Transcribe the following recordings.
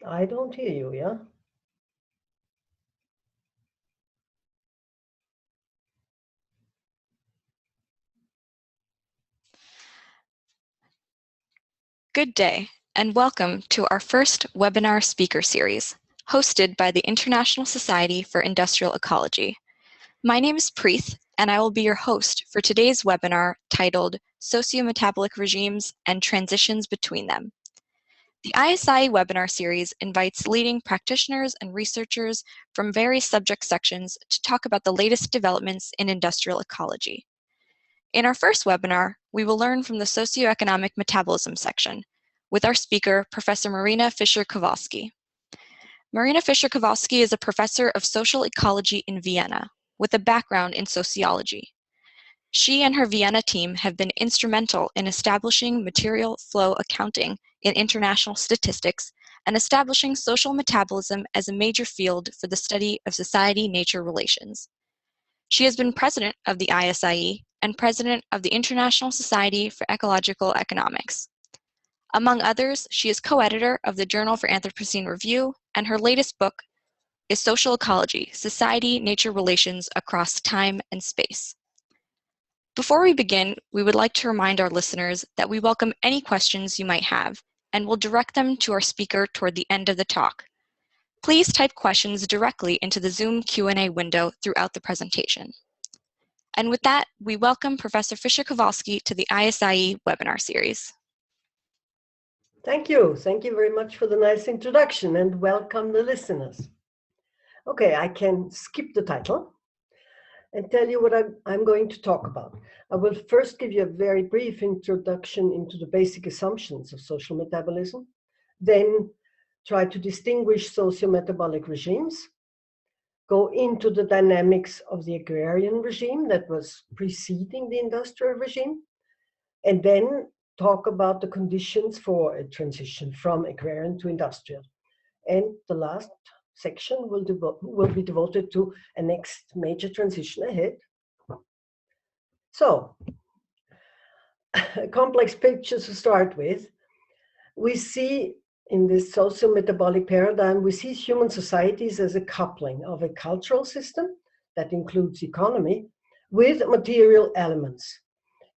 I don't hear you, yeah? Good day, and welcome to our first webinar speaker series, hosted by the International Society for Industrial Ecology. My name is Preeth, and I will be your host for today's webinar titled Socio-Metabolic Regimes and Transitions Between Them. The ISIE webinar series invites leading practitioners and researchers from various subject sections to talk about the latest developments in industrial ecology. In our first webinar, we will learn from the socioeconomic metabolism section with our speaker, Professor Marina Fischer-Kowalski. Marina Fischer-Kowalski is a professor of social ecology in Vienna with a background in sociology. She and her Vienna team have been instrumental in establishing material flow accounting in international statistics and establishing social metabolism as a major field for the study of society-nature relations. She has been president of the ISIE and president of the International Society for Ecological Economics. Among others, she is co-editor of the Journal for Anthropocene Review, and her latest book is Social Ecology, Society-Nature Relations Across Time and Space. Before we begin, we would like to remind our listeners that we welcome any questions you might have, and will direct them to our speaker toward the end of the talk. Please type questions directly into the Zoom Q&A window throughout the presentation. And with that, we welcome Professor Fischer-Kowalski to the ISIE webinar series. Thank you. Thank you very much for the nice introduction, and welcome the listeners. Okay, I can skip the title and tell you what I'm going to talk about. I will first give you a very brief introduction into the basic assumptions of social metabolism, then try to distinguish socio-metabolic regimes, go into the dynamics of the agrarian regime that was preceding the industrial regime, and then talk about the conditions for a transition from agrarian to industrial. And the last section will be devoted to a next major transition ahead. So, a complex picture to start with. We see in this socio-metabolic paradigm, we see human societies as a coupling of a cultural system that includes economy with material elements.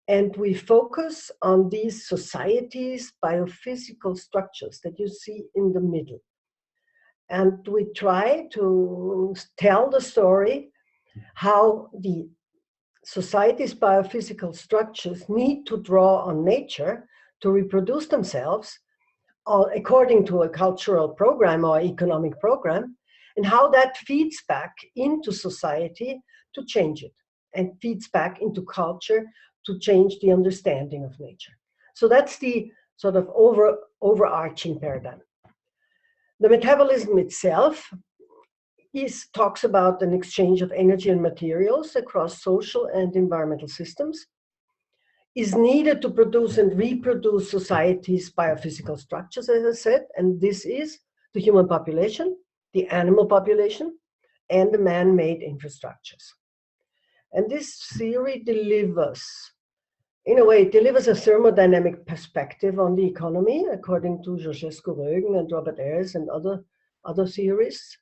And we focus on these societies' biophysical structures that you see in the middle. And we try to tell the story how the society's biophysical structures need to draw on nature to reproduce themselves according to a cultural program or economic program, and how that feeds back into society to change it, and feeds back into culture to change the understanding of nature. So that's the sort of overarching paradigm. The metabolism itself talks about an exchange of energy and materials across social and environmental systems, is needed to produce and reproduce society's biophysical structures, as I said, and this is the human population, the animal population, and the man-made infrastructures. And this theory delivers, in a way, it delivers a thermodynamic perspective on the economy, according to Georgescu-Rögen and Robert Ayres and other theorists.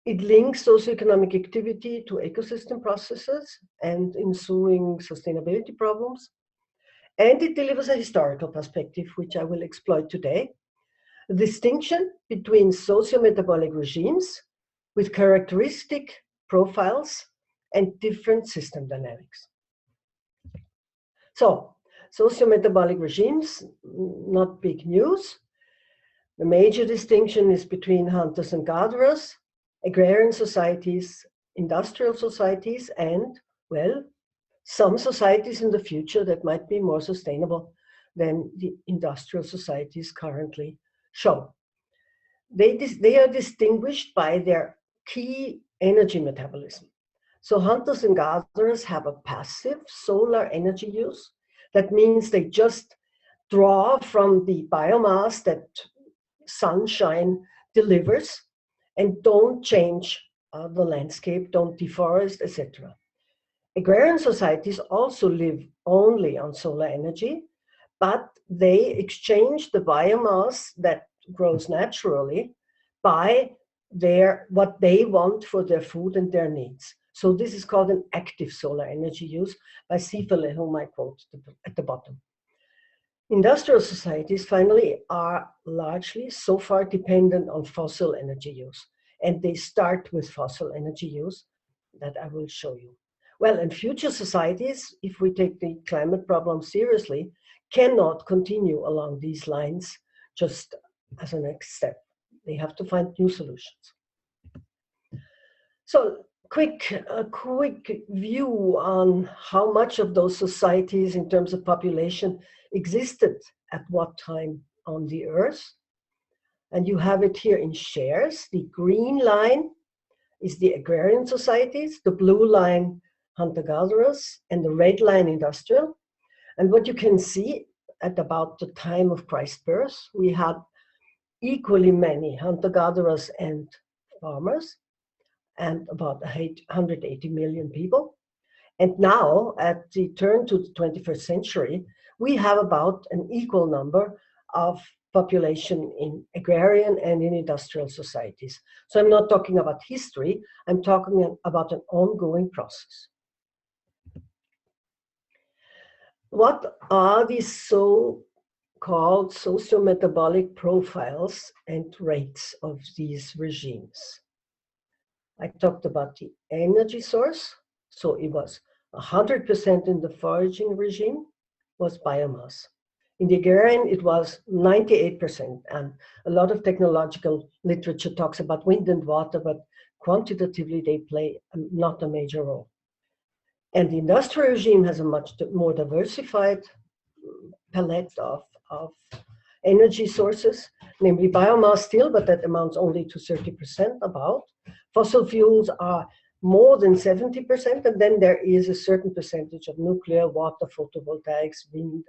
It links socioeconomic activity to ecosystem processes and ensuing sustainability problems. And it delivers a historical perspective, which I will exploit today. A distinction between socio-metabolic regimes with characteristic profiles and different system dynamics. So, socio-metabolic regimes, not big news. The major distinction is between hunters and gatherers, agrarian societies, industrial societies, and, well, some societies in the future that might be more sustainable than the industrial societies currently show. They are distinguished by their key energy metabolism. So hunters and gatherers have a passive solar energy use. That means they just draw from the biomass that sunshine delivers and don't change the landscape, don't deforest, etc. Agrarian societies also live only on solar energy, but they exchange the biomass that grows naturally by what they want for their food and their needs. So this is called an active solar energy use by Siefele, whom I quote at the bottom. Industrial societies, finally, are largely so far dependent on fossil energy use. And they start with fossil energy use that I will show you. Well, and future societies, if we take the climate problem seriously, cannot continue along these lines just as a next step. They have to find new solutions. So a quick view on how much of those societies in terms of population existed at what time on the Earth. And you have it here in shares. The green line is the agrarian societies, the blue line hunter-gatherers, and the red line industrial. And what you can see at about the time of Christ's birth, we had equally many hunter-gatherers and farmers, and about 180 million people. And now, at the turn to the 21st century, we have about an equal number of population in agrarian and in industrial societies. So I'm not talking about history, I'm talking about an ongoing process. What are these so-called socio-metabolic profiles and rates of these regimes? I talked about the energy source. So it was 100% in the foraging regime was biomass. In the agrarian, it was 98%. And a lot of technological literature talks about wind and water, but quantitatively they play not a major role. And the industrial regime has a much more diversified palette of energy sources, namely biomass still, but that amounts only to 30% about. Fossil fuels are more than 70%, and then there is a certain percentage of nuclear, water, photovoltaics,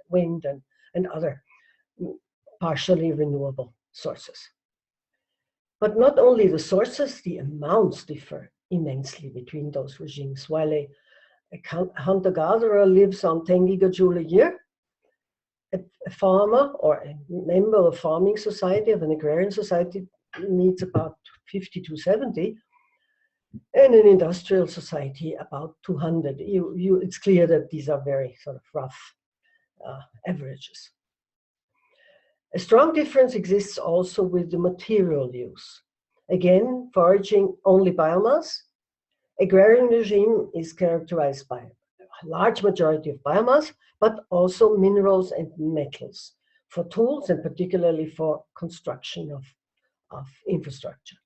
wind and other partially renewable sources. But not only the sources, the amounts differ immensely between those regimes. While a hunter-gatherer lives on 10 gigajoule a year, a farmer or a member of a farming society, of an agrarian society, needs about 50 to 70, and an industrial society about 200. It's clear that these are very sort of rough averages. A strong difference exists also with the material use. Again, foraging only biomass. Agrarian regime is characterized by a large majority of biomass, but also minerals and metals for tools and particularly for construction of infrastructure.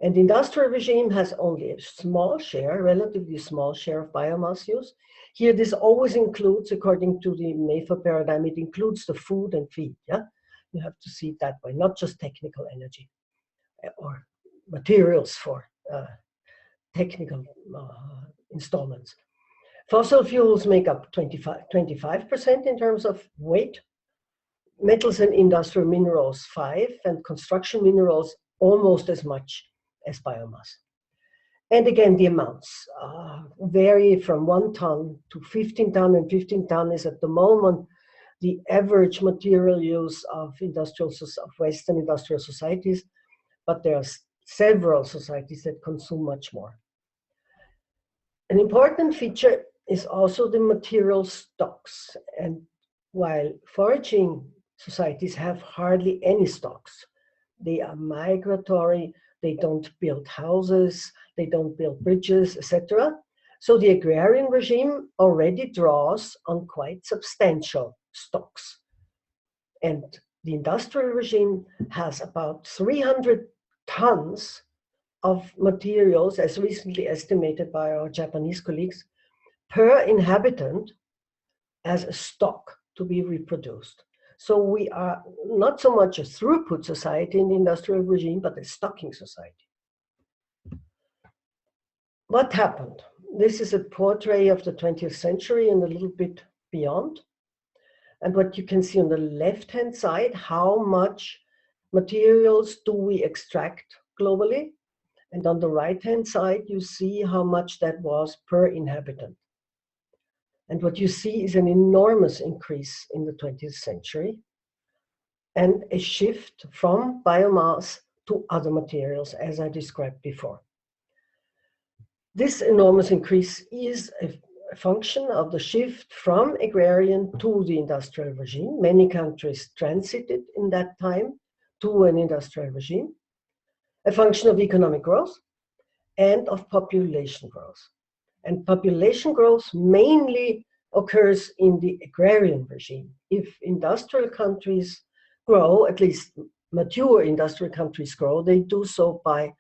And the industrial regime has only a small share, relatively small share of biomass use. Here, this always includes, according to the MEFA paradigm, it includes the food and feed. Yeah, you have to see it that way, not just technical energy or materials for technical installments. Fossil fuels make up 25% in terms of weight. Metals and industrial minerals 5%, and construction minerals almost as much as biomass. And again, the amounts vary from 1 ton to 15 ton, and 15 ton is at the moment the average material use of Western industrial societies, but there are several societies that consume much more. An important feature is also the material stocks. And while foraging societies have hardly any stocks, they are migratory, they don't build houses, they don't build bridges, etc. So the agrarian regime already draws on quite substantial stocks. And the industrial regime has about 300 tons of materials, as recently estimated by our Japanese colleagues, per inhabitant as a stock to be reproduced. So we are not so much a throughput society in the industrial regime, but a stocking society. What happened? This is a portrait of the 20th century and a little bit beyond. And what you can see on the left-hand side, how much materials do we extract globally? And on the right-hand side, you see how much that was per inhabitant. And what you see is an enormous increase in the 20th century. and a shift from biomass to other materials, as I described before. This enormous increase is a function of the shift from agrarian to the industrial regime. Many countries transited in that time to an industrial regime, a function of economic growth and of population growth. And population growth mainly occurs in the agrarian regime. If industrial countries grow, at least mature industrial countries grow, they do so by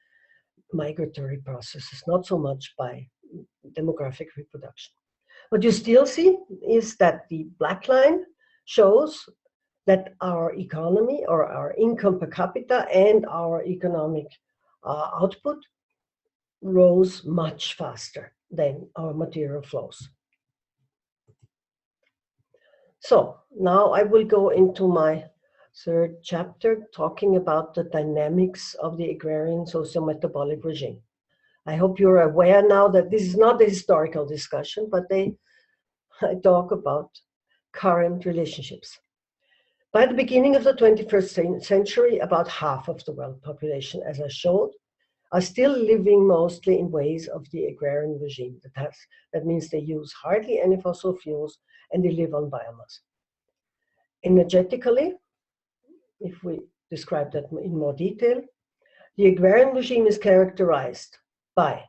migratory processes, not so much by demographic reproduction. What you still see is that the black line shows that our economy or our income per capita and our economic output rose much faster than our material flows. So now I will go into my third chapter, talking about the dynamics of the agrarian socio-metabolic regime. I hope you're aware now that this is not a historical discussion, but I talk about current relationships. By the beginning of the 21st century, about half of the world population, as I showed, are still living mostly in ways of the agrarian regime. That means they use hardly any fossil fuels and they live on biomass. Energetically, if we describe that in more detail, the agrarian regime is characterized by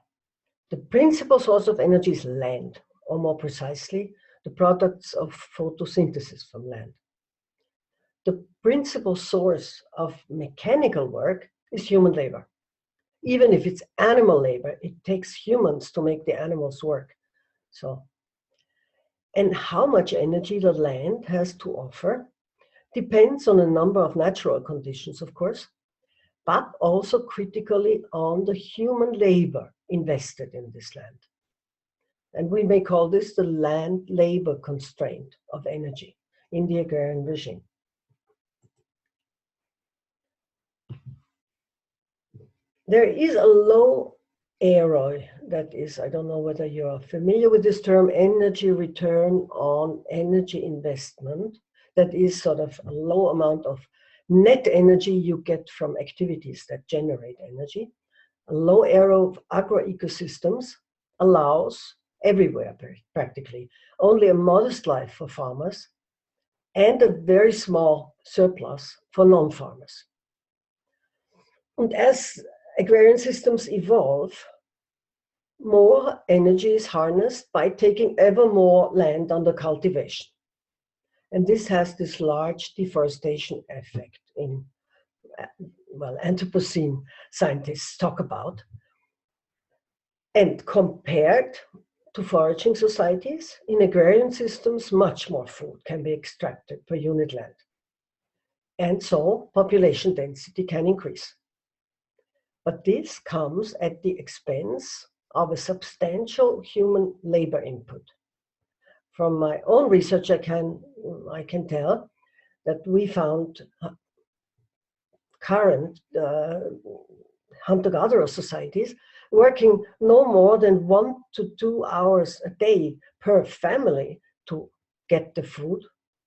the principal source of energy is land, or more precisely, the products of photosynthesis from land. The principal source of mechanical work is human labor. Even if it's animal labor, it takes humans to make the animals work. And how much energy the land has to offer depends on a number of natural conditions, of course, but also critically on the human labor invested in this land. And we may call this the land labor constraint of energy in the agrarian regime. There is a low ROI, that is, I don't know whether you are familiar with this term, energy return on energy investment. That is sort of a low amount of net energy you get from activities that generate energy. A low ROI of agroecosystems allows everywhere practically only a modest life for farmers and a very small surplus for non-farmers. And as agrarian systems evolve, more energy is harnessed by taking ever more land under cultivation. And this has this large deforestation effect in, well, Anthropocene scientists talk about. And compared to foraging societies, in agrarian systems, much more food can be extracted per unit land. And so population density can increase. But this comes at the expense of a substantial human labor input. From my own research, I can tell that we found current hunter-gatherer societies working no more than 1 to 2 hours a day per family to get the food,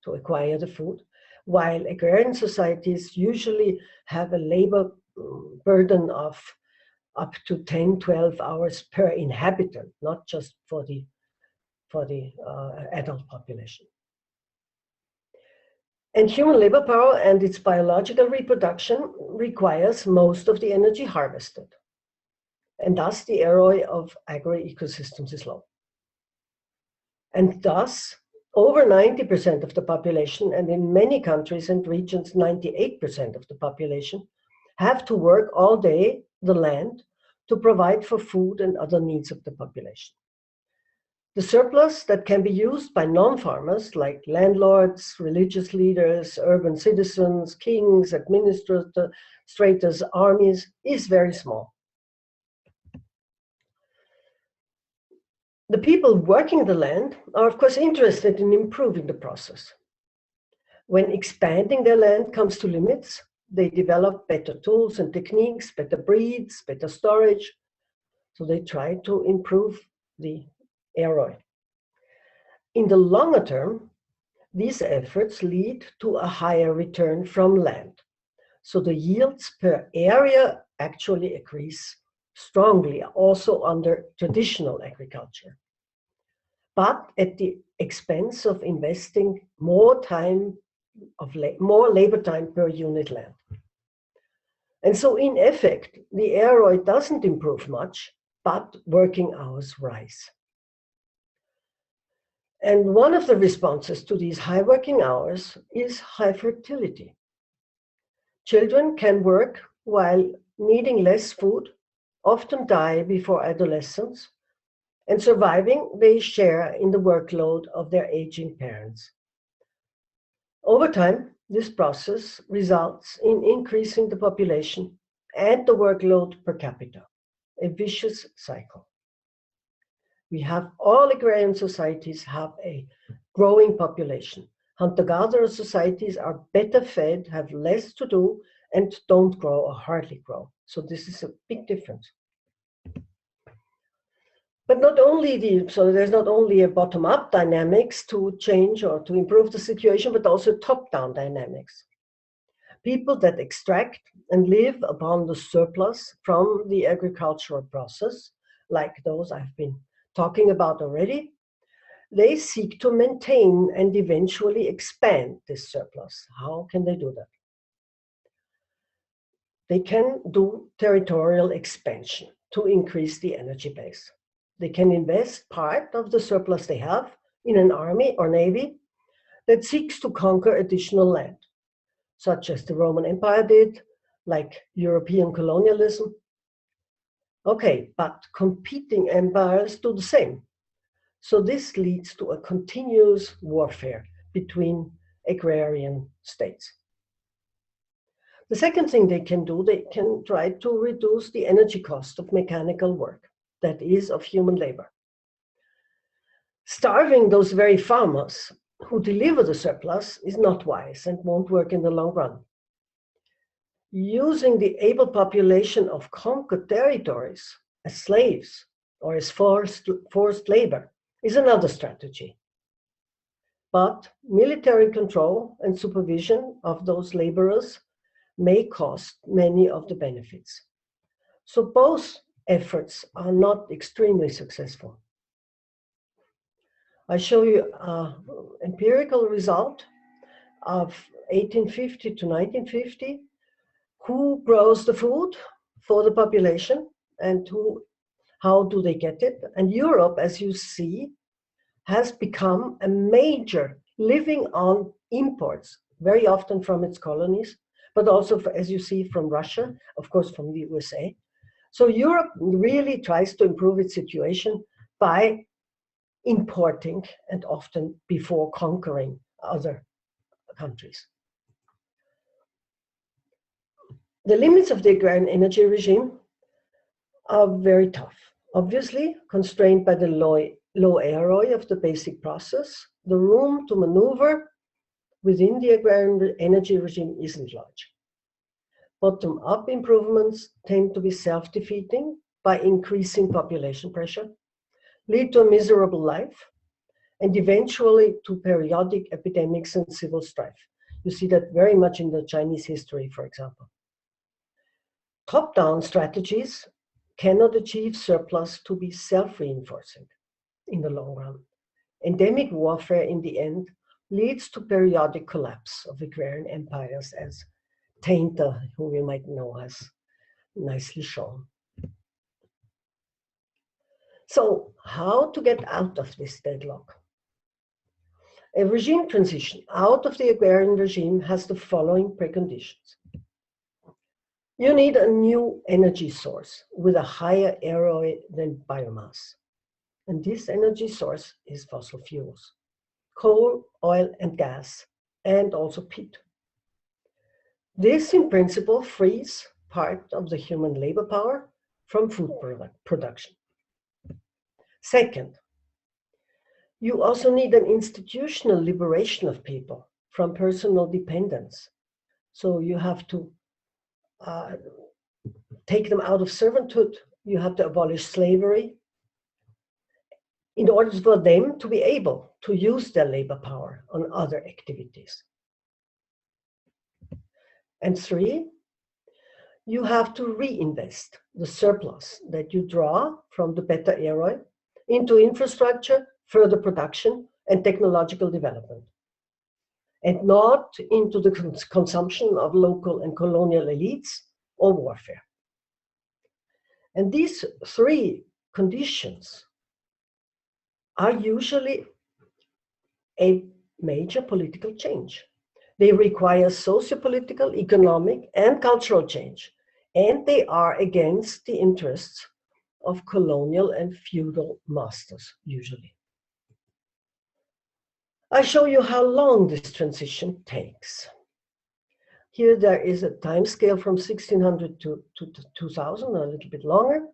to acquire the food, while agrarian societies usually have a labor burden of up to 10, 12 hours per inhabitant, not just for the adult population. And human labor power and its biological reproduction requires most of the energy harvested. And thus the ROI of agroecosystems is low. And thus, over 90% of the population, and in many countries and regions, 98% of the population, have to work all day the land to provide for food and other needs of the population. The surplus that can be used by non-farmers like landlords, religious leaders, urban citizens, kings, administrators, armies is very small. The people working the land are of course interested in improving the process. When expanding their land comes to limits, they develop better tools and techniques, better breeds, better storage. So they try to improve the ROI. In the longer term, these efforts lead to a higher return from land. So the yields per area actually increase strongly, also under traditional agriculture, but at the expense of investing more labor time per unit land. And so in effect, the ROI doesn't improve much, but working hours rise. And one of the responses to these high working hours is high fertility. Children can work while needing less food, often die before adolescence, and surviving, they share in the workload of their aging parents. Over time, this process results in increasing the population and the workload per capita, a vicious cycle. All agrarian societies have a growing population. Hunter-gatherer societies are better fed, have less to do, and don't grow or hardly grow. So this is a big difference. But there's not only a bottom-up dynamics to change or to improve the situation, but also top-down dynamics. People that extract and live upon the surplus from the agricultural process, like those I've been talking about already, they seek to maintain and eventually expand this surplus. How can they do that? They can do territorial expansion to increase the energy base. They can invest part of the surplus they have in an army or navy that seeks to conquer additional land, such as the Roman Empire did, like European colonialism. Okay, but competing empires do the same. So this leads to a continuous warfare between agrarian states. The second thing they can do, they can try to reduce the energy cost of mechanical work, that is, of human labor. Starving those very farmers who deliver the surplus is not wise and won't work in the long run. Using the able population of conquered territories as slaves or as forced labor is another strategy. But military control and supervision of those laborers may cost many of the benefits. So both efforts are not extremely successful. I show you an empirical result of 1850 to 1950. Who grows the food for the population and how do they get it? And Europe, as you see, has become a major living on imports, very often from its colonies, but also, as you see, from Russia, of course, from the USA. So Europe really tries to improve its situation by importing and often before conquering other countries. The limits of the agrarian energy regime are very tough. Obviously, constrained by the low ROI of the basic process, the room to maneuver within the agrarian energy regime isn't large. Bottom-up improvements tend to be self-defeating by increasing population pressure, lead to a miserable life, and eventually to periodic epidemics and civil strife. You see that very much in the Chinese history, for example. Top-down strategies cannot achieve surplus to be self-reinforcing in the long run. Endemic warfare, in the end, leads to periodic collapse of agrarian empires, as Tainter, who you might know, has nicely shown. So, how to get out of this deadlock? A regime transition out of the agrarian regime has the following preconditions. You need a new energy source with a higher ROI than biomass. And this energy source is fossil fuels, coal, oil, and gas, and also peat. This, in principle, frees part of the human labor power from food production. Second, you also need an institutional liberation of people from personal dependence. So you have to take them out of servanthood. You have to abolish slavery in order for them to be able to use their labor power on other activities. And 3, you have to reinvest the surplus that you draw from the beta era into infrastructure, further production, and technological development, and not into the consumption of local and colonial elites or warfare. And these 3 conditions are usually a major political change. They require socio-political, economic, and cultural change, and they are against the interests of colonial and feudal masters, usually. I show you how long this transition takes. Here there is a time scale from 1600 to 2000, a little bit longer.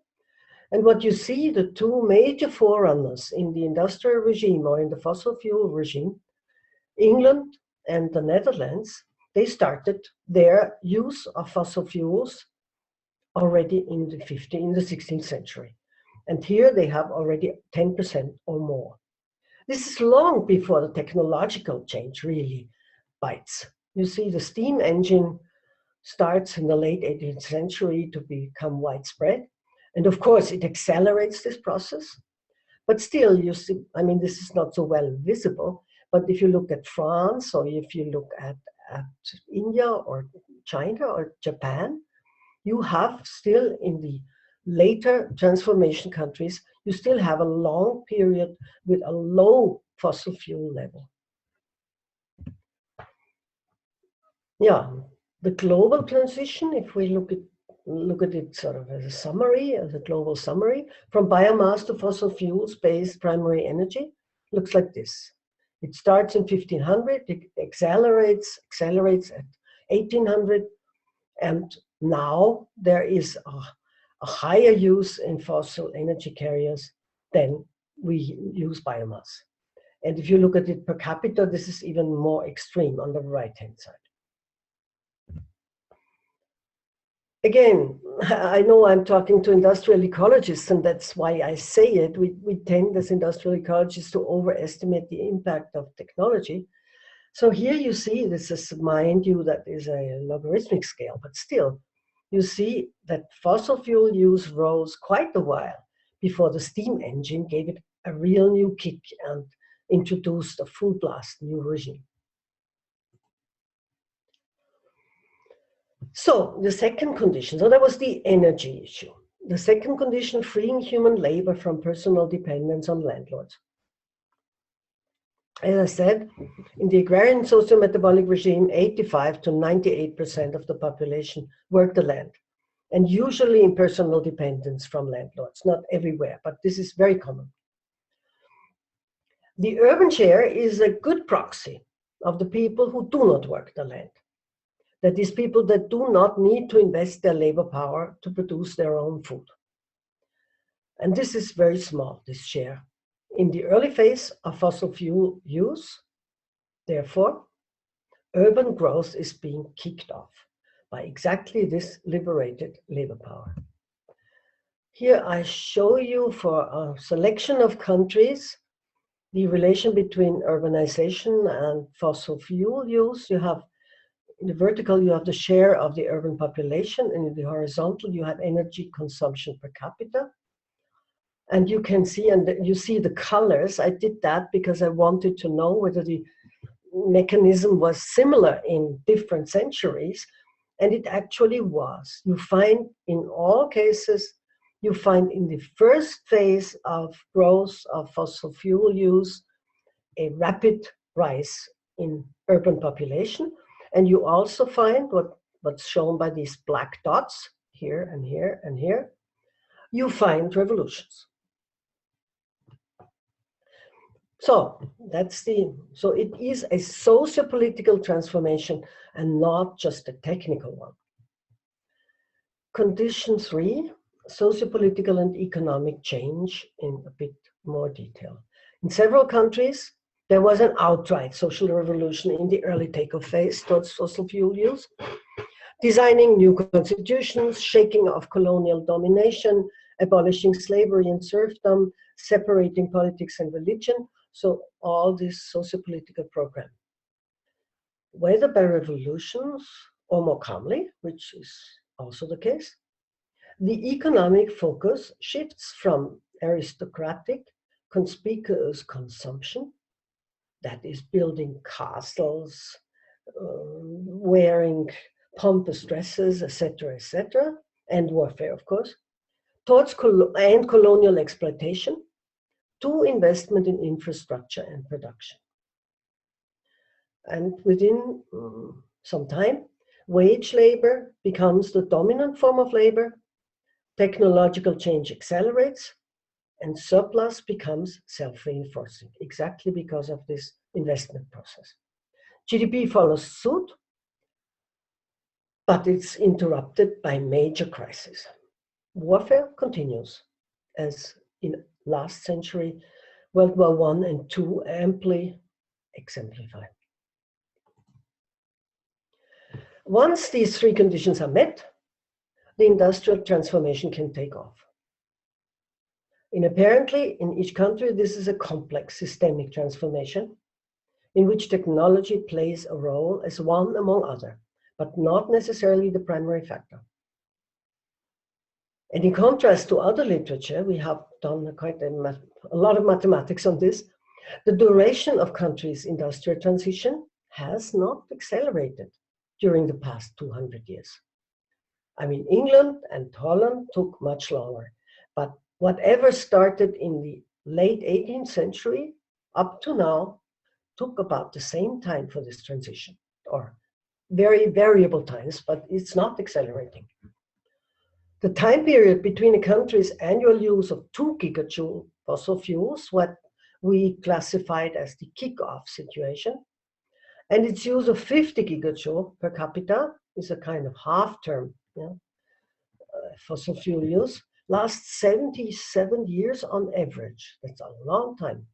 And what you see, the 2 major forerunners in the industrial regime or in the fossil fuel regime, England and the Netherlands, they started their use of fossil fuels already in the 16th century. And here they have already 10% or more. This is long before the technological change really bites. You see, the steam engine starts in the late 18th century to become widespread. And of course, it accelerates this process. But still, you see, I mean, this is not so well visible. But if you look at France, or if you look at India or China or Japan, you have still in the later transformation countries, you still have a long period with a low fossil fuel level. Yeah, the global transition, if we look at it sort of as a summary, as a global summary, from biomass to fossil fuels-based primary energy, looks like this. It starts in 1500, it accelerates at 1800, and now there is a higher use in fossil energy carriers than we use biomass. And if you look at it per capita, this is even more extreme on the right-hand side. Again, I know I'm talking to industrial ecologists, and that's why I say it. We tend as industrial ecologists to overestimate the impact of technology. So here you see, this is, mind you, that is a logarithmic scale, but still, you see that fossil fuel use rose quite a while before the steam engine gave it a real new kick and introduced a full blast new regime. So the second condition, so that was the energy issue. The second condition, freeing human labor from personal dependence on landlords. As I said, in the agrarian socio-metabolic regime, 85 to 98% of the population work the land, and usually in personal dependence from landlords, not everywhere, but this is very common. The urban share is a good proxy of the people who do not work the land. That is, people that do not need to invest their labor power to produce their own food. And this is very small, this share. In the early phase of fossil fuel use, therefore, urban growth is being kicked off by exactly this liberated labor power. Here I show you for a selection of countries the relation between urbanization and fossil fuel use. You have in the vertical, you have the share of the urban population, and in the horizontal, you have energy consumption per capita. And you can see, and you see the colors. I did that because I wanted to know whether the mechanism was similar in different centuries, and it actually was. You find in all cases, you find in the first phase of growth of fossil fuel use, a rapid rise in urban population. And you also find what's shown by these black dots here and here and here. You find revolutions. So so it is a socio-political transformation and not just a technical one. Condition 3, socio-political and economic change in a bit more detail. In several countries, there was an outright social revolution in the early takeoff phase towards fossil fuel use, designing new constitutions, shaking off colonial domination, abolishing slavery and serfdom, separating politics and religion. So all this socio-political program, whether by revolutions or more calmly, which is also the case, the economic focus shifts from aristocratic, conspicuous consumption, that is building castles, wearing pompous dresses, etc., and warfare, of course, towards colonial exploitation, to investment in infrastructure and production. And within some time, wage labor becomes the dominant form of labor, technological change accelerates, and surplus becomes self-reinforcing, exactly because of this investment process. GDP follows suit, but it's interrupted by major crises. Warfare continues, as in last century, World War I and II amply exemplify. Once these three conditions are met, the industrial transformation can take off. And apparently, in each country, this is a complex systemic transformation in which technology plays a role as one among other, but not necessarily the primary factor. And in contrast to other literature, we have done quite a lot of mathematics on this. The duration of countries' industrial transition has not accelerated during the past 200 years. I mean, England and Holland took much longer, but whatever started in the late 18th century up to now took about the same time for this transition, or very variable times, but it's not accelerating. The time period between a country's annual use of 2 gigajoule fossil fuels, what we classified as the kick-off situation, and its use of 50 gigajoule per capita is a kind of half-term fossil fuel use, lasts 77 years on average. That's a long time.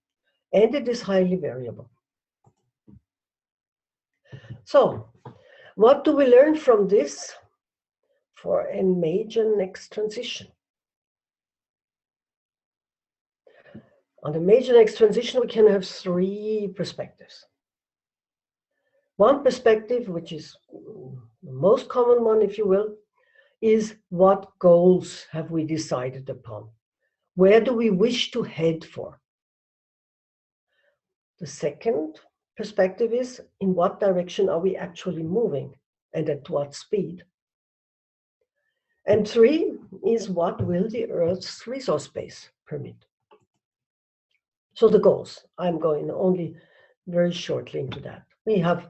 And it is highly variable. So, what do we learn from this for a major next transition? On the major next transition, we can have 3 perspectives. One perspective, which is the most common one, if you will, is what goals have we decided upon? Where do we wish to head for? The second perspective is, in what direction are we actually moving and at what speed? And 3 is, what will the Earth's resource base permit? So the goals, I'm going only very shortly into that. We have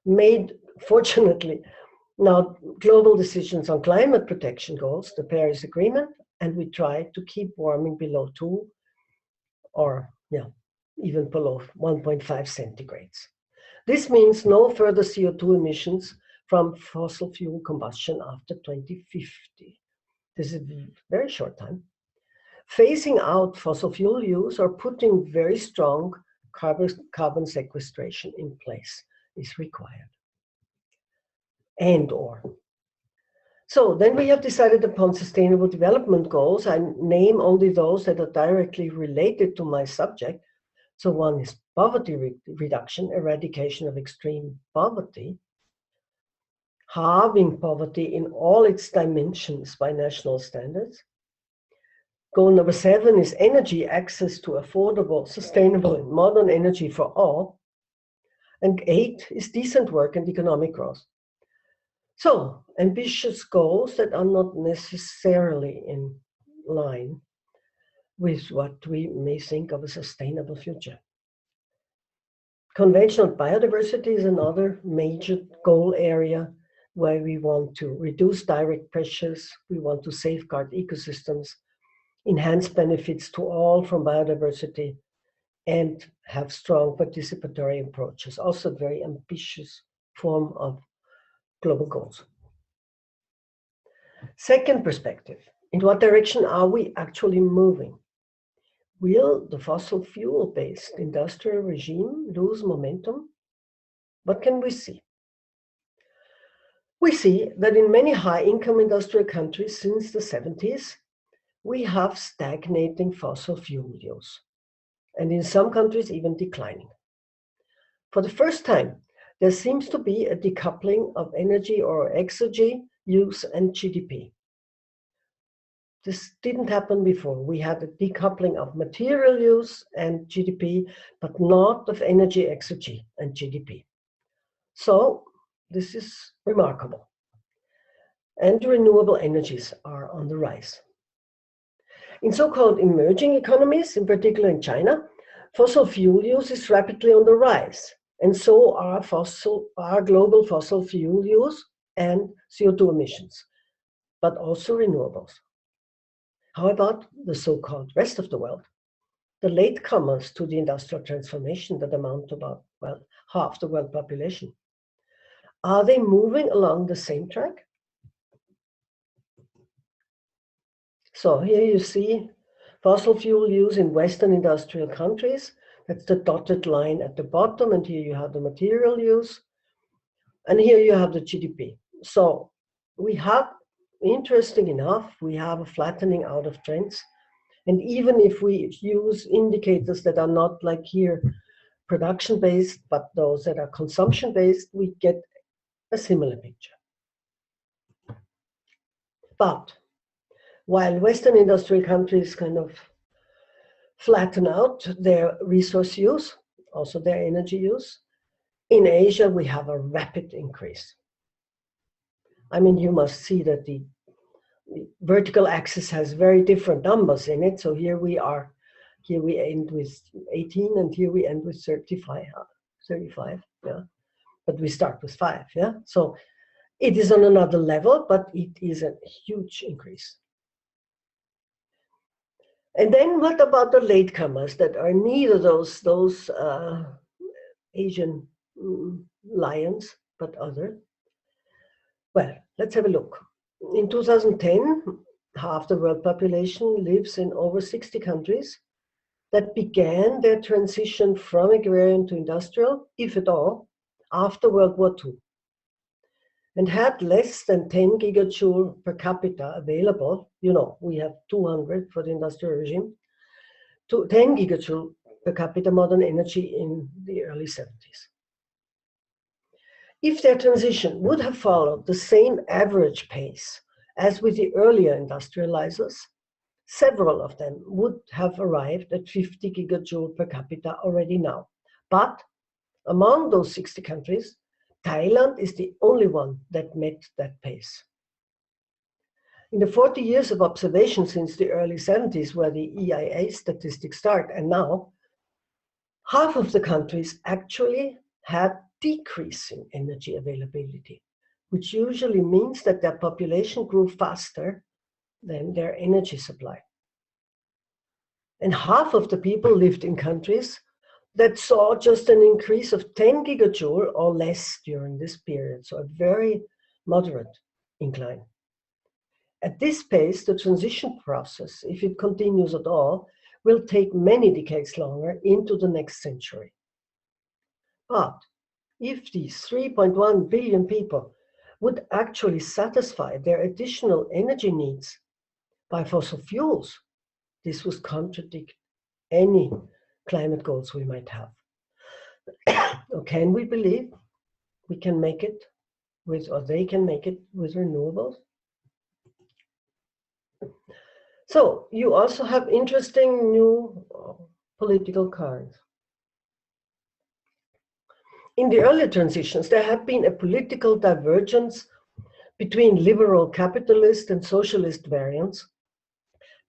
made, fortunately, now global decisions on climate protection goals, the Paris Agreement, and we try to keep warming below 2 or even below 1.5 centigrades. This means no further CO2 emissions from fossil fuel combustion after 2050. This is a very short time. Phasing out fossil fuel use or putting very strong carbon sequestration in place is required. So then we have decided upon sustainable development goals. I name only those that are directly related to my subject. So one is poverty reduction, eradication of extreme poverty, halving poverty in all its dimensions by national standards. Goal number 7 is energy access to affordable, sustainable, and modern energy for all. And 8 is decent work and economic growth. So, ambitious goals that are not necessarily in line with what we may think of a sustainable future. Conventional biodiversity is another major goal area where we want to reduce direct pressures, we want to safeguard ecosystems, enhance benefits to all from biodiversity, and have strong participatory approaches. Also a very ambitious form of global goals. Second perspective, in what direction are we actually moving? Will the fossil fuel-based industrial regime lose momentum? What can we see? We see that in many high-income industrial countries since the 70s, we have stagnating fossil fuel use. and in some countries even declining. For the first time, there seems to be a decoupling of energy or exergy use and GDP. This didn't happen before. We had a decoupling of material use and GDP, but not of energy, exergy, and GDP. So this is remarkable. And renewable energies are on the rise. In so-called emerging economies, in particular in China, fossil fuel use is rapidly on the rise, and so are global fossil fuel use and CO2 emissions, but also renewables. How about the so-called rest of the world? The latecomers to the industrial transformation that amount to about, well, half the world population. Are they moving along the same track? So here you see fossil fuel use in Western industrial countries. That's the dotted line at the bottom, and here you have the material use, and here you have the GDP. So we have, interesting enough, we have a flattening out of trends. And even if we use indicators that are not like here, production-based, but those that are consumption-based, we get a similar picture. But while Western industrial countries kind of flatten out their resource use, also their energy use, in Asia we have a rapid increase. I mean, you must see that the vertical axis has very different numbers in it. So here we end with 18, and here we end with 35, yeah. But we start with 5, yeah. So it is on another level, but it is a huge increase. And then what about the latecomers that are neither those Asian lions, but other? Well, let's have a look. In 2010, half the world population lives in over 60 countries that began their transition from agrarian to industrial, if at all, after World War II, and had less than 10 gigajoule per capita available. You know, we have 200 for the industrial regime, to 10 gigajoule per capita modern energy in the early 70s. If their transition would have followed the same average pace as with the earlier industrializers, several of them would have arrived at 50 gigajoule per capita already now. But among those 60 countries, Thailand is the only one that met that pace. In the 40 years of observation since the early 70s, where the EIA statistics start, and now, half of the countries actually had decreasing energy availability, which usually means that their population grew faster than their energy supply. And half of the people lived in countries that saw just an increase of 10 gigajoule or less during this period, so a very moderate incline. At this pace, the transition process, if it continues at all, will take many decades longer into the next century. But if these 3.1 billion people would actually satisfy their additional energy needs by fossil fuels, this would contradict any climate goals we might have. Or can we believe we can make it with, or they can make it with renewables? So you also have interesting new political currents. In the earlier transitions, there had been a political divergence between liberal capitalist and socialist variants,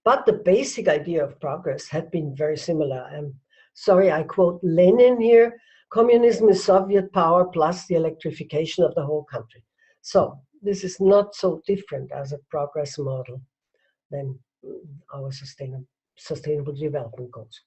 but the basic idea of progress had been very similar. I'm sorry, I quote Lenin here: communism is Soviet power plus the electrification of the whole country. So this is not so different as a progress model than our sustainable development goals.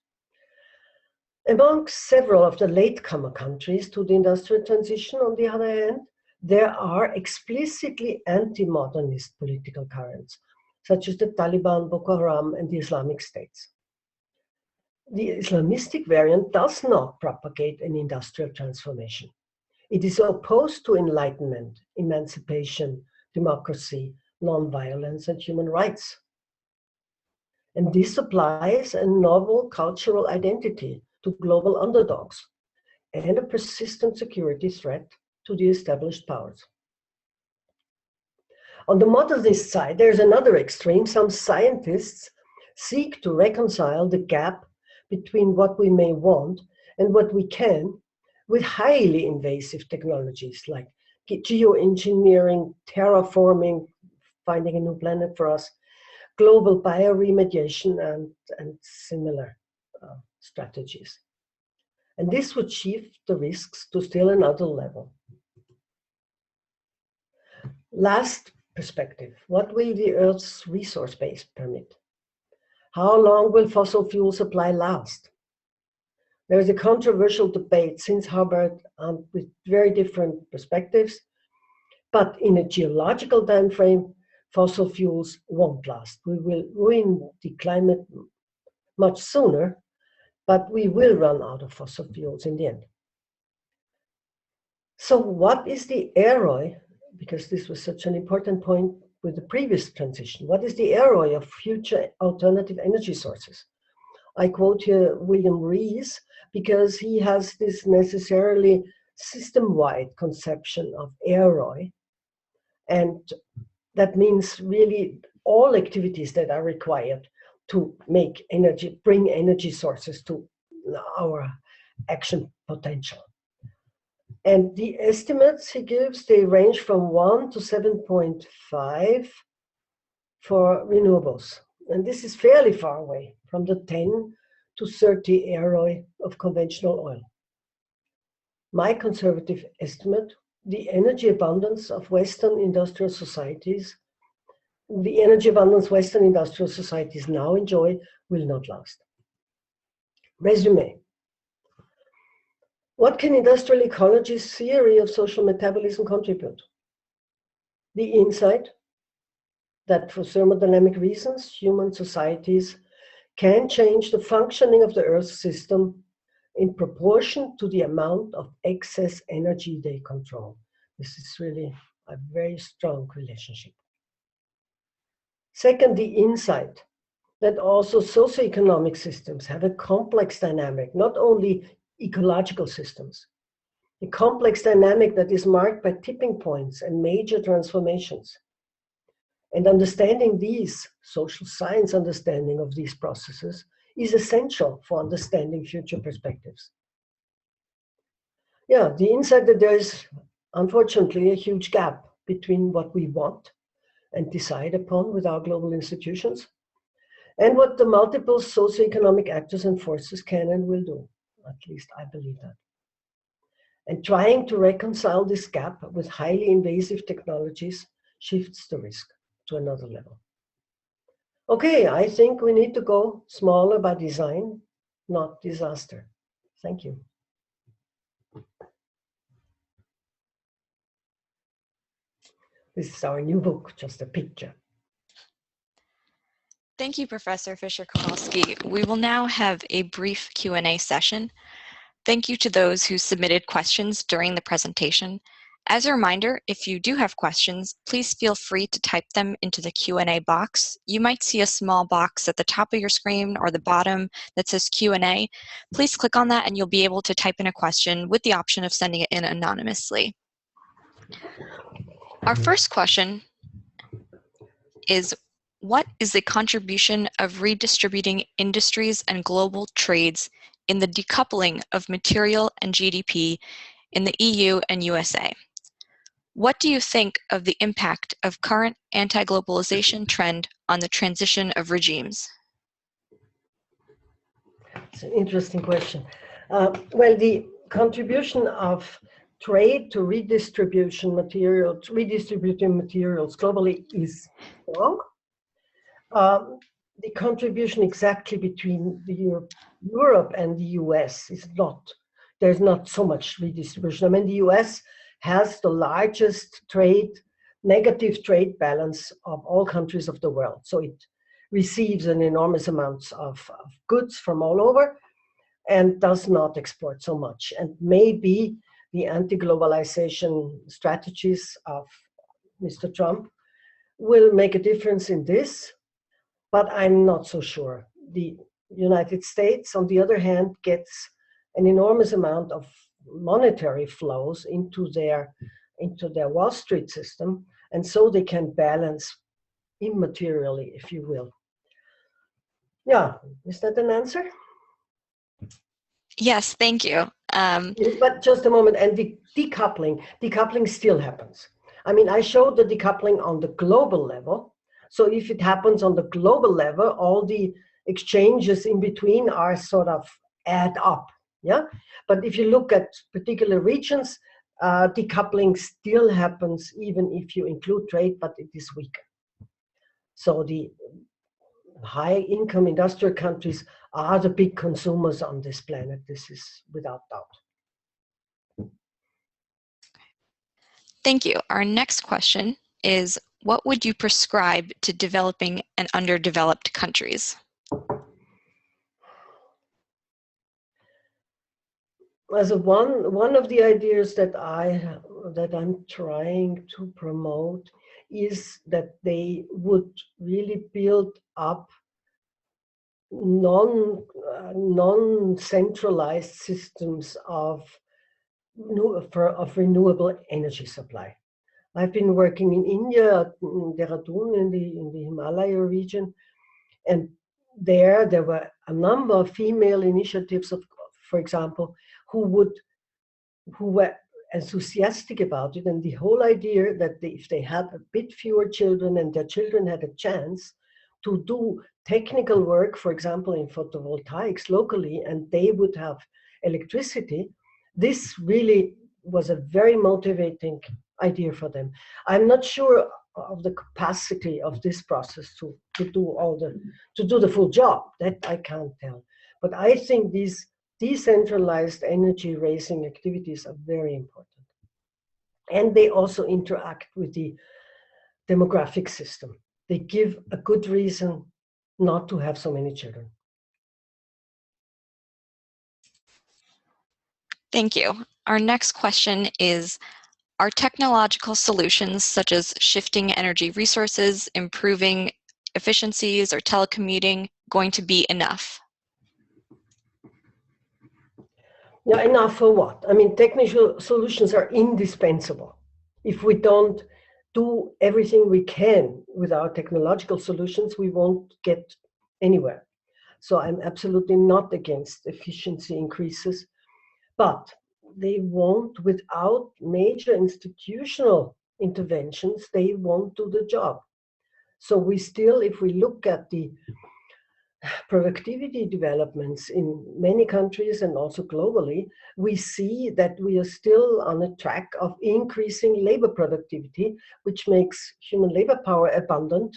Among several of the latecomer countries to the industrial transition, on the other hand, there are explicitly anti-modernist political currents, such as the Taliban, Boko Haram, and the Islamic States. The Islamistic variant does not propagate an industrial transformation. It is opposed to enlightenment, emancipation, democracy, non-violence, and human rights. And this supplies a novel cultural identity to global underdogs and a persistent security threat to the established powers. On the modernist side, there's another extreme. Some scientists seek to reconcile the gap between what we may want and what we can with highly invasive technologies like geoengineering, terraforming, finding a new planet for us, global bioremediation, and similar strategies. And this would shift the risks to still another level. Last perspective, what will the Earth's resource base permit? How long will fossil fuel supply last? There is a controversial debate since Hubbard with very different perspectives, but in a geological time frame, fossil fuels won't last. We will ruin the climate much sooner, but we will run out of fossil fuels in the end. So what is the ROI? Because this was such an important point with the previous transition. What is the ROI of future alternative energy sources? I quote here William Rees because he has this necessarily system-wide conception of ROI. And that means really all activities that are required to make energy, bring energy sources to our action potential. And the estimates he gives, they range from 1 to 7.5 for renewables. And this is fairly far away from the 10 to 30 ROI of conventional oil. My conservative estimate, the energy abundance of Western industrial societies, the energy abundance Western industrial societies now enjoy will not last. Resume. What can industrial ecology's theory of social metabolism contribute? The insight that for thermodynamic reasons, human societies can change the functioning of the Earth system in proportion to the amount of excess energy they control. This is really a very strong relationship. Second, the insight that also socioeconomic systems have a complex dynamic, not only ecological systems, a complex dynamic that is marked by tipping points and major transformations. And understanding these, social science understanding of these processes, is essential for understanding future perspectives. Yeah, the insight that there is, unfortunately, a huge gap between what we want and decide upon with our global institutions and what the multiple socioeconomic actors and forces can and will do. At least I believe that. And trying to reconcile this gap with highly invasive technologies shifts the risk to another level. Okay, I think we need to go smaller by design, not disaster. Thank you. This is our new book, just a picture. Thank you, Professor Fischer-Kowalski. We will now have a brief Q&A session. Thank you to those who submitted questions during the presentation. As a reminder, if you do have questions, please feel free to type them into the Q&A box. You might see a small box at the top of your screen or the bottom that says Q&A. Please click on that and you'll be able to type in a question with the option of sending it in anonymously. Our first question is, what is the contribution of redistributing industries and global trades in the decoupling of material and GDP in the EU and USA? What do you think of the impact of current anti-globalization trend on the transition of regimes? It's an interesting question. Well, the contribution of trade to redistributing materials globally is strong. The contribution exactly between Europe and the US is not, there's not so much redistribution. I mean, the US has the largest negative trade balance of all countries of the world. So it receives an enormous amount of goods from all over and does not export so much. And maybe the anti-globalization strategies of Mr. Trump will make a difference in this. but I'm not so sure. The United States, on the other hand, gets an enormous amount of monetary flows into their Wall Street system, and so they can balance immaterially, if you will. Yeah, is that an answer? Yes, thank you. But just a moment, and the decoupling still happens. I mean, I showed the decoupling on the global level. So if it happens on the global level, all the exchanges in between are sort of add up. Yeah. But if you look at particular regions, decoupling still happens even if you include trade, but it is weaker. So the high income industrial countries are the big consumers on this planet. This is without doubt. Thank you. Our next question is, what would you prescribe to developing and underdeveloped countries? As one of the ideas that I'm trying to promote is that they would really build up non-centralized systems of renewable energy supply. I've been working in India, in Dehradun, in the Himalaya region, and there were a number of female initiatives, for example, who were enthusiastic about it, and the whole idea that if they had a bit fewer children and their children had a chance to do technical work, for example, in photovoltaics locally, and they would have electricity, this really was a very motivating idea for them. I'm not sure of the capacity of this process to do the full job. That I can't tell. But I think these decentralized energy raising activities are very important. And they also interact with the demographic system. They give a good reason not to have so many children. Thank you. Our next question is, are technological solutions such as shifting energy resources, improving efficiencies, or telecommuting going to be enough? Yeah, enough for what? I mean, technical solutions are indispensable. If we don't do everything we can with our technological solutions, we won't get anywhere. So I'm absolutely not against efficiency increases, but they won't, without major institutional interventions, they won't do the job. So we still, if we look at the productivity developments in many countries and also globally, we see that we are still on a track of increasing labor productivity, which makes human labor power abundant,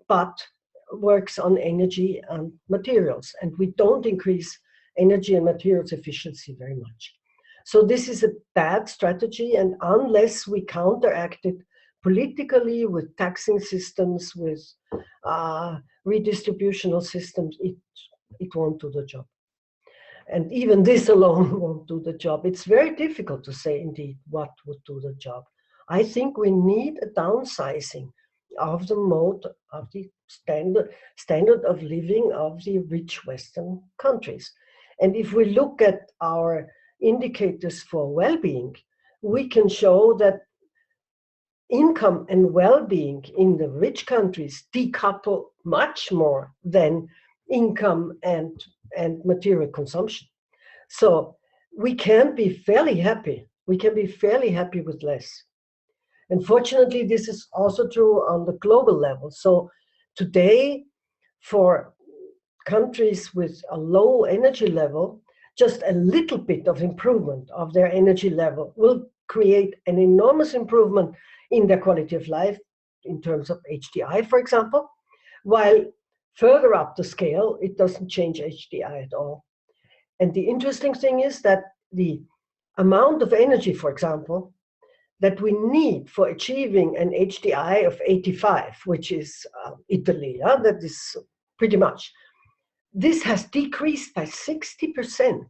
but works on energy and materials. And we don't increase energy and materials efficiency very much. So this is a bad strategy, and unless we counteract it politically with taxing systems, with redistributional systems, it won't do the job. And even this alone won't do the job. It's very difficult to say indeed what would do the job. I think we need a downsizing of the mode of the standard of living of the rich Western countries. And if we look at our indicators for well-being, we can show that income and well-being in the rich countries decouple much more than income and material consumption. So we can be fairly happy. We can be fairly happy with less. Unfortunately, this is also true on the global level. So today, for countries with a low energy level, just a little bit of improvement of their energy level will create an enormous improvement in their quality of life in terms of HDI, for example, while further up the scale, it doesn't change HDI at all. And the interesting thing is that the amount of energy, for example, that we need for achieving an HDI of 85, which is Italy, that is pretty much, this has decreased by 60%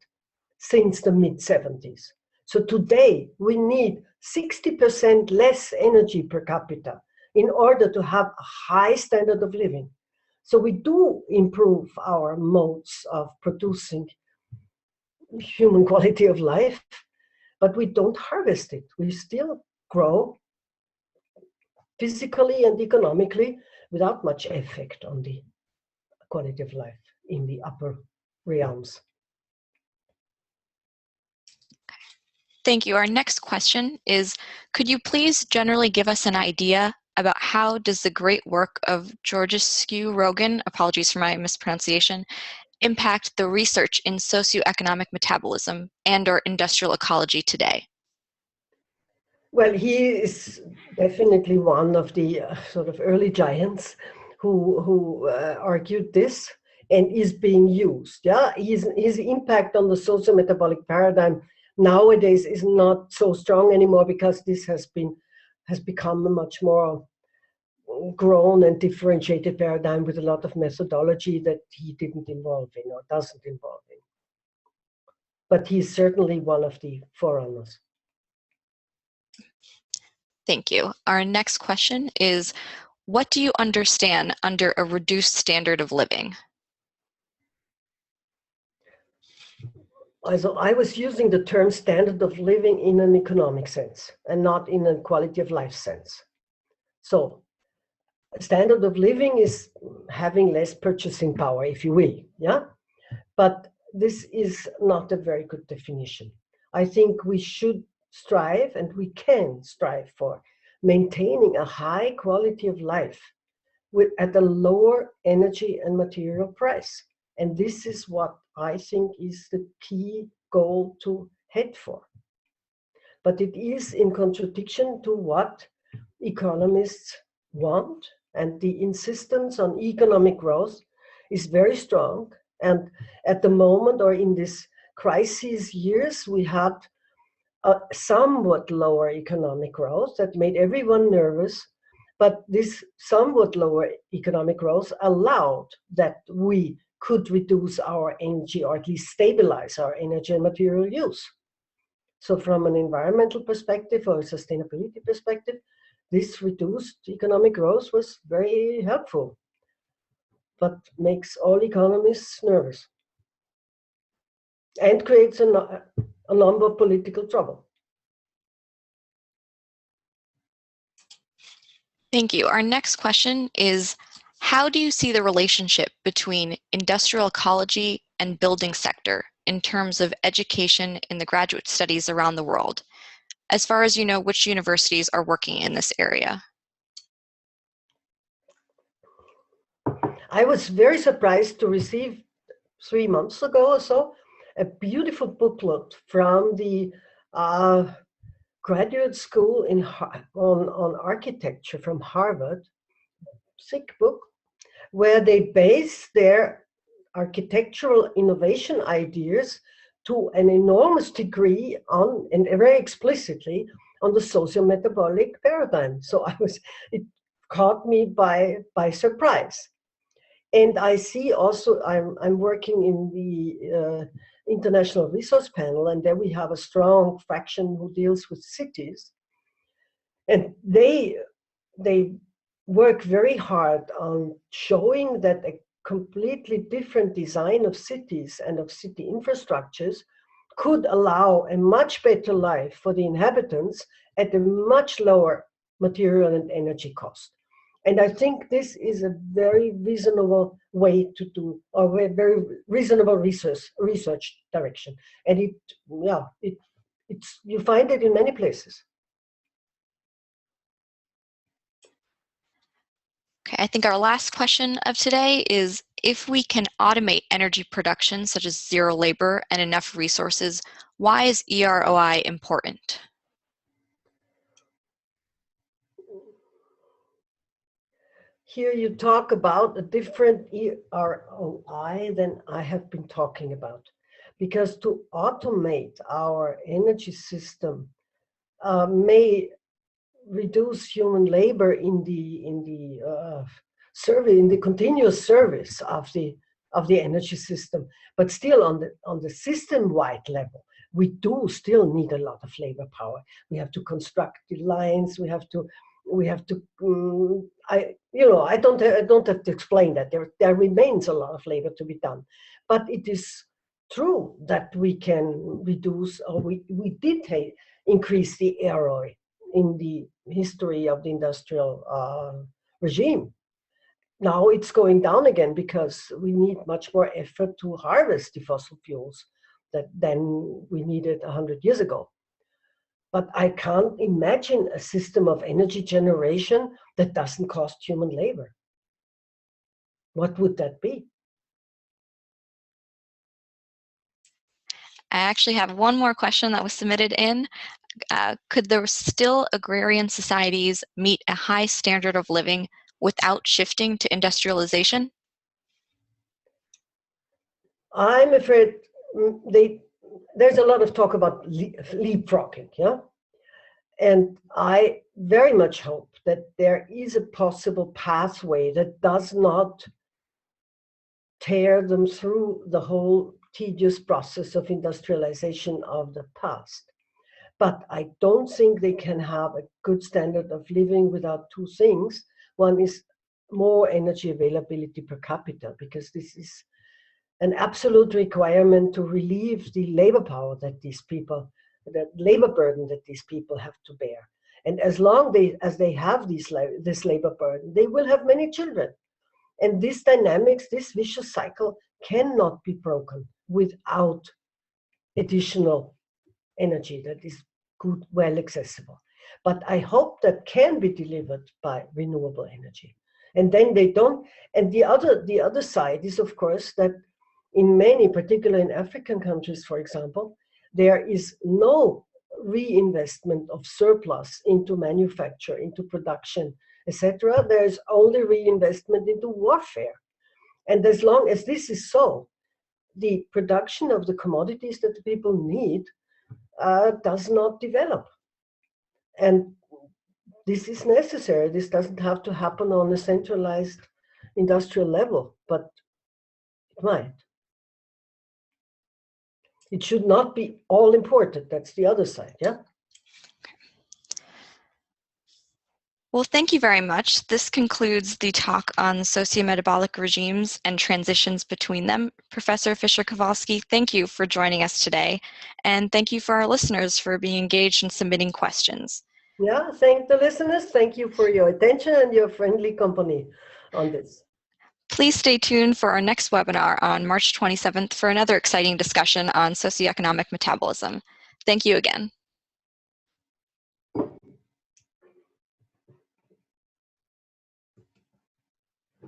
since the mid-70s. So today we need 60% less energy per capita in order to have a high standard of living. So we do improve our modes of producing human quality of life, but we don't harvest it. We still grow physically and economically without much effect on the quality of life in the upper realms. Thank you. Our next question is, could you please generally give us an idea about how does the great work of Georgescu-Roegen, apologies for my mispronunciation, impact the research in socioeconomic metabolism and or industrial ecology today? Well, he is definitely one of the sort of early giants who argued this and is being used. Yeah, his impact on the socio-metabolic paradigm nowadays is not so strong anymore because this has become a much more grown and differentiated paradigm with a lot of methodology that he didn't involve in or doesn't involve in. But he's certainly one of the forerunners. Thank you. Our next question is, what do you understand under a reduced standard of living? Also, I was using the term standard of living in an economic sense and not in a quality of life sense. So, standard of living is having less purchasing power, if you will, yeah? But this is not a very good definition. I think we should strive, and we can strive for maintaining a high quality of life at a lower energy and material price. And this is what I think is the key goal to head for. But it is in contradiction to what economists want, and the insistence on economic growth is very strong. And at the moment, or in this crisis years, we had a somewhat lower economic growth that made everyone nervous. But this somewhat lower economic growth allowed that we could reduce our energy, or at least stabilize our energy and material use. So from an environmental perspective or a sustainability perspective, this reduced economic growth was very helpful, but makes all economists nervous and creates a number of political trouble. Thank you. Our next question is, how do you see the relationship between industrial ecology and building sector in terms of education in the graduate studies around the world? As far as you know, which universities are working in this area? I was very surprised to receive 3 months ago or so a beautiful booklet from the graduate school on architecture from Harvard, thick book, where they base their architectural innovation ideas to an enormous degree on, and very explicitly, on the socio-metabolic paradigm. So it caught me by surprise. And I see also, I'm working in the International Resource Panel, and there we have a strong fraction who deals with cities. And they work very hard on showing that a completely different design of cities and of city infrastructures could allow a much better life for the inhabitants at a much lower material and energy cost. And I think this is a very reasonable way to do, or a very reasonable research direction. And you find it in many places. Okay, I think our last question of today is, if we can automate energy production, such as zero labor and enough resources, why is EROI important? Here you talk about a different EROI than I have been talking about. Because to automate our energy system may reduce human labor in the continuous service of the energy system, but still on the system-wide level, we do still need a lot of labor power. We have to construct the lines, we have to We have to, I don't have to explain that. There remains a lot of labor to be done. But it is true that we can reduce, or we did increase the error in the history of the industrial regime. Now it's going down again because we need much more effort to harvest the fossil fuels than we needed 100 years ago. But I can't imagine a system of energy generation that doesn't cost human labor. What would that be? I actually have one more question that was submitted in. Could the still agrarian societies meet a high standard of living without shifting to industrialization? I'm afraid there's a lot of talk about leapfrogging, yeah? And I very much hope that there is a possible pathway that does not tear them through the whole tedious process of industrialization of the past. But I don't think they can have a good standard of living without two things. One is more energy availability per capita, because this is an absolute requirement to relieve the labor power that these people, the labor burden that these people have to bear. And as long as they have this labor burden, they will have many children. And this dynamics, this vicious cycle cannot be broken without additional energy that is good, well accessible. But I hope that can be delivered by renewable energy. And then they don't, and the other side is, of course, that in many, particularly in African countries, for example, there is no reinvestment of surplus into manufacture, into production, etc. There's only reinvestment into warfare. And as long as this is so, the production of the commodities that the people need does not develop. And this is necessary. This doesn't have to happen on a centralized industrial level, but it might. It should not be all imported. That's the other side, yeah? Well, thank you very much. This concludes the talk on socio-metabolic regimes and transitions between them. Professor Fischer-Kowalski, thank you for joining us today. And thank you for our listeners for being engaged and submitting questions. Yeah, thank the listeners. Thank you for your attention and your friendly company on this. Please stay tuned for our next webinar on March 27th for another exciting discussion on socioeconomic metabolism. Thank you again.